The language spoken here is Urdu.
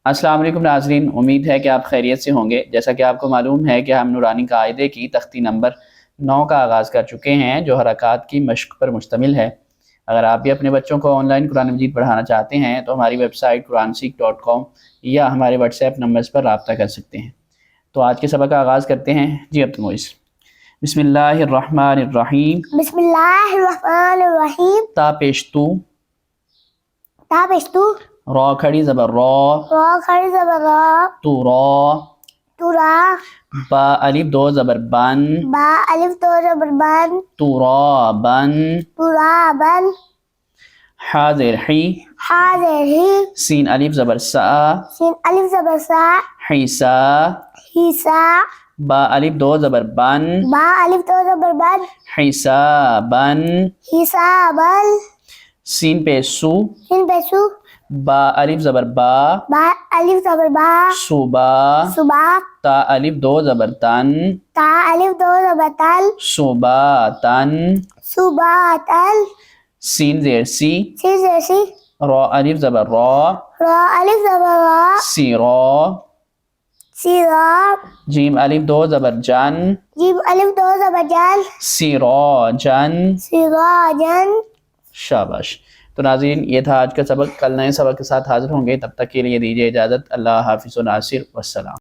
السلام علیکم ناظرین، امید ہے کہ آپ خیریت سے ہوں گے۔ جیسا کہ آپ کو معلوم ہے کہ ہم نورانی قاعدے کی تختی نمبر 9 کا آغاز کر چکے ہیں، جو حرکات کی مشق پر مشتمل ہے۔ اگر آپ بھی اپنے بچوں کو آن لائن قرآن مجید پڑھانا چاہتے ہیں تو ہماری ویب سائٹ quranseek.com یا ہمارے واٹس ایپ نمبرز پر رابطہ کر سکتے ہیں۔ تو آج کے سبق کا آغاز کرتے ہیں۔ جی عبد المعیز۔ بسم اللہ الرحمن الرحیم۔ بسم اللہ الرحمن الرحیم۔ تا پیشتو، تا پیشتو، را کھڑی زبر را، را کھڑی زبر را، تو را، تو را، با الف دو زبر بن، با الف دو زبر بن، تو را بن، تو را بن، حا زیر حی، حا زیر ہی، سین الف زبر سا، سین الف زبر سا، حیسا، حیسا، با الف دو زبر بن، با الف دو زبر بن، حیسا بن، حسابن، سین پہ سو، سین پہ سو، با الف زبر با، با الف زبر با، صوبا، صبح، تا الف دو زبر تن، تا الف دو زبر تل، صوبا تن، صبح تل، سین زیر سی، سی زیر سی، را الف زبر را، را الف زبر را، سی را، سی را، جیم الف دو زبر جن، جیم الف دو زبر جن، سی را جن، سی را جن۔ شاباش۔ تو ناظرین، یہ تھا آج کا سبق۔ کل نئے سبق کے ساتھ حاضر ہوں گے، تب تک کے لیے دیجیے اجازت۔ اللہ حافظ و ناصر، والسلام۔